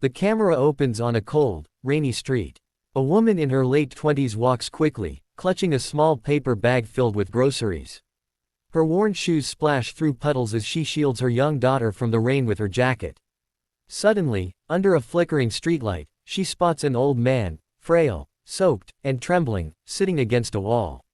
The camera opens on a cold, rainy street. A woman in her late 20s walks quickly, clutching a small paper bag filled with groceries. Her worn shoes splash through puddles as she shields her young daughter from the rain with her jacket. Suddenly, under a flickering streetlight, she spots an old man, frail, soaked, and trembling, sitting against a wall.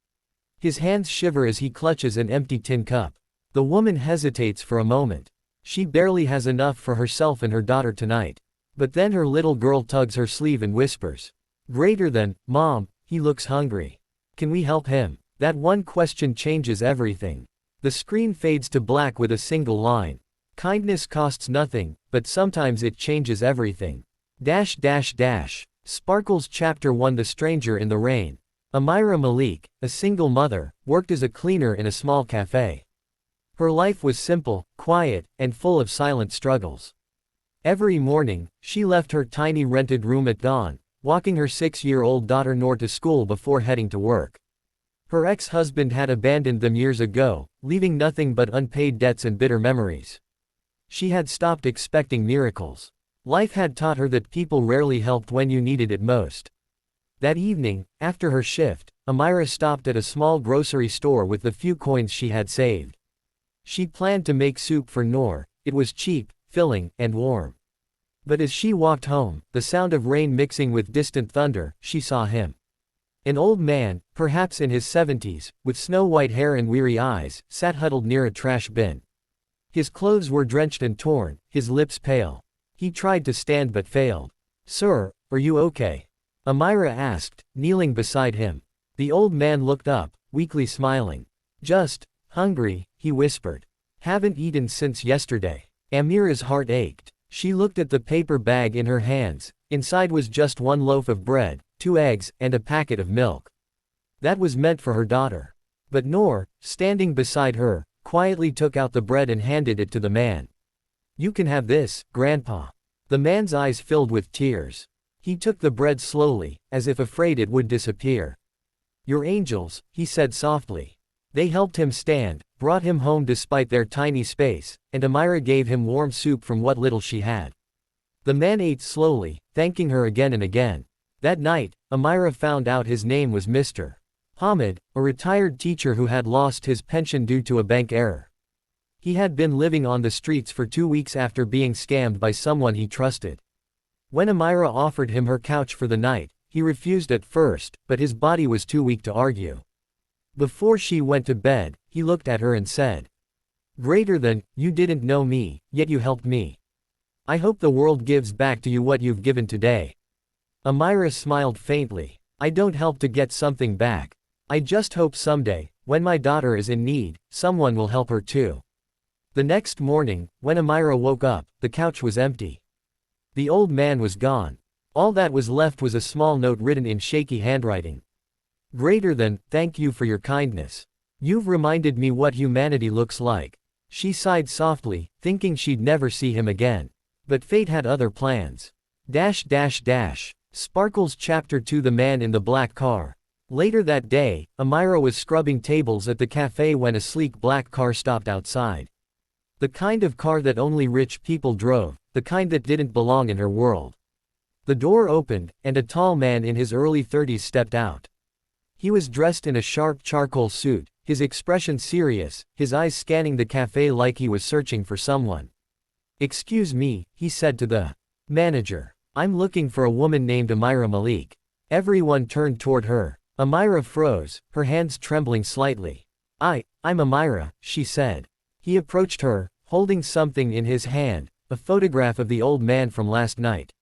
His hands shiver as he clutches an empty tin cup. The woman hesitates for a moment. She barely has enough for herself and her daughter tonight. But then her little girl tugs her sleeve and whispers, "Greater than, Mom, he looks hungry. Can we help him?" That one question changes everything. The screen fades to black with a single line. Kindness costs nothing, but sometimes it changes everything. Sparkles Chapter 1 The Stranger in the Rain. Amira Malik, a single mother, worked as a cleaner in a small café. Her life was simple, quiet, and full of silent struggles. Every morning, she left her tiny rented room at dawn, walking her 6-year-old daughter Noor to school before heading to work. Her ex-husband had abandoned them years ago, leaving nothing but unpaid debts and bitter memories. She had stopped expecting miracles. Life had taught her that people rarely helped when you needed it most. That evening, after her shift, Amira stopped at a small grocery store with the few coins she had saved. She planned to make soup for Noor. It was cheap, filling, and warm. But as she walked home, the sound of rain mixing with distant thunder, she saw him. An old man, perhaps in his 70s, with snow-white hair and weary eyes, sat huddled near a trash bin. His clothes were drenched and torn, his lips pale. He tried to stand but failed. "Sir, are you okay?" Amira asked, kneeling beside him. The old man looked up, weakly smiling. "Just hungry," he whispered. "Haven't eaten since yesterday." Amira's heart ached. She looked at the paper bag in her hands. Inside was just one loaf of bread, 2 eggs, and a packet of milk. That was meant for her daughter. But Noor, standing beside her, quietly took out the bread and handed it to the man. "You can have this, Grandpa." The man's eyes filled with tears. He took the bread slowly, as if afraid it would disappear. "Your angels," he said softly. They helped him stand, brought him home despite their tiny space, and Amira gave him warm soup from what little she had. The man ate slowly, thanking her again and again. That night, Amira found out his name was Mr. Hamid, a retired teacher who had lost his pension due to a bank error. He had been living on the streets for 2 weeks after being scammed by someone he trusted. When Amira offered him her couch for the night, he refused at first, but his body was too weak to argue. Before she went to bed, he looked at her and said, "Greater than, you didn't know me, yet you helped me. I hope the world gives back to you what you've given today." Amira smiled faintly. "I don't help to get something back. I just hope someday, when my daughter is in need, someone will help her too." The next morning, when Amira woke up, the couch was empty. The old man was gone. All that was left was a small note written in shaky handwriting. "Greater than, thank you for your kindness. You've reminded me what humanity looks like." She sighed softly, thinking she'd never see him again. But fate had other plans. Sparkles Chapter 2 The Man in the Black Car. Later that day, Amira was scrubbing tables at the cafe when a sleek black car stopped outside. The kind of car that only rich people drove, the kind that didn't belong in her world. The door opened, and a tall man in his early 30s stepped out. He was dressed in a sharp charcoal suit, his expression serious, his eyes scanning the cafe like he was searching for someone. "Excuse me," he said to the manager. "I'm looking for a woman named Amira Malik." Everyone turned toward her. Amira froze, her hands trembling slightly. I'm Amira," she said. He approached her, holding something in his hand, a photograph of the old man from last night.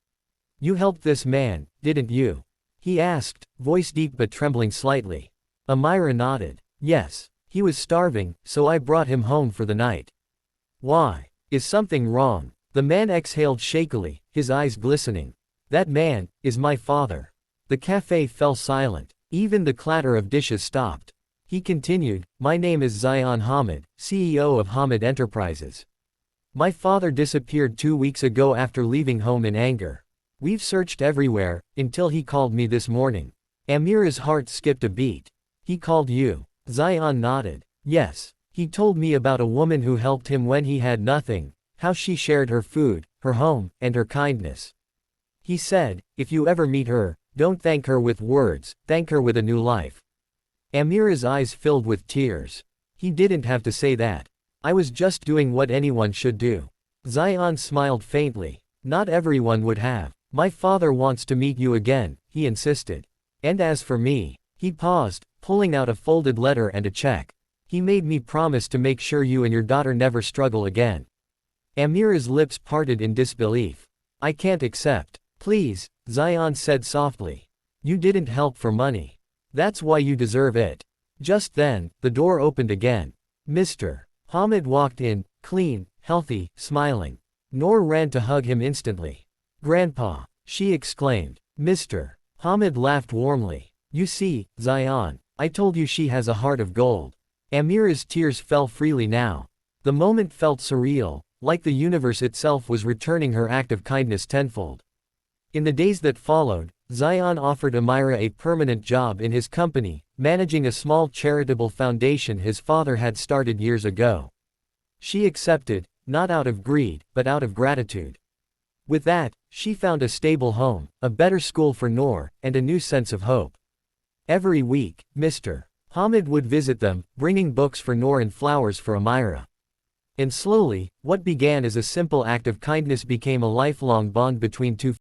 "You helped this man, didn't you?" he asked, voice deep but trembling slightly. Amira nodded. "Yes. He was starving, so I brought him home for the night." "Why? Is something wrong?" The man exhaled shakily, his eyes glistening. "That man is my father." The cafe fell silent. Even the clatter of dishes stopped. He continued, "My name is Zion Hamid, CEO of Hamid Enterprises. My father disappeared 2 weeks ago after leaving home in anger. We've searched everywhere, until he called me this morning." Amira's heart skipped a beat. "He called you?" Zion nodded. "Yes. He told me about a woman who helped him when he had nothing, how she shared her food, her home, and her kindness. He said, if you ever meet her, don't thank her with words, thank her with a new life. Amira's eyes filled with tears. He didn't have to say that. I was just doing what anyone should do. Zion smiled faintly. Not everyone would have. My father wants to meet you again, he insisted. And as for me, he paused, pulling out a folded letter and a check. He made me promise to make sure you and your daughter never struggle again. Amira's lips parted in disbelief. I can't accept. Please, Zion said softly. You didn't help for money. That's why you deserve it. Just then, the door opened again. Mr. Hamid walked in, clean, healthy, smiling. Noor ran to hug him instantly. Grandpa, she exclaimed. Mr. Hamid laughed warmly. You see, Zion, I told you she has a heart of gold. Amira's tears fell freely now. The moment felt surreal, like the universe itself was returning her act of kindness tenfold. In the days that followed, Zion offered Amira a permanent job in his company, managing a small charitable foundation his father had started years ago. She accepted, not out of greed, but out of gratitude. With that, she found a stable home, a better school for Noor, and a new sense of hope. Every week, Mr. Hamid would visit them, bringing books for Noor and flowers for Amira. And slowly, what began as a simple act of kindness became a lifelong bond between two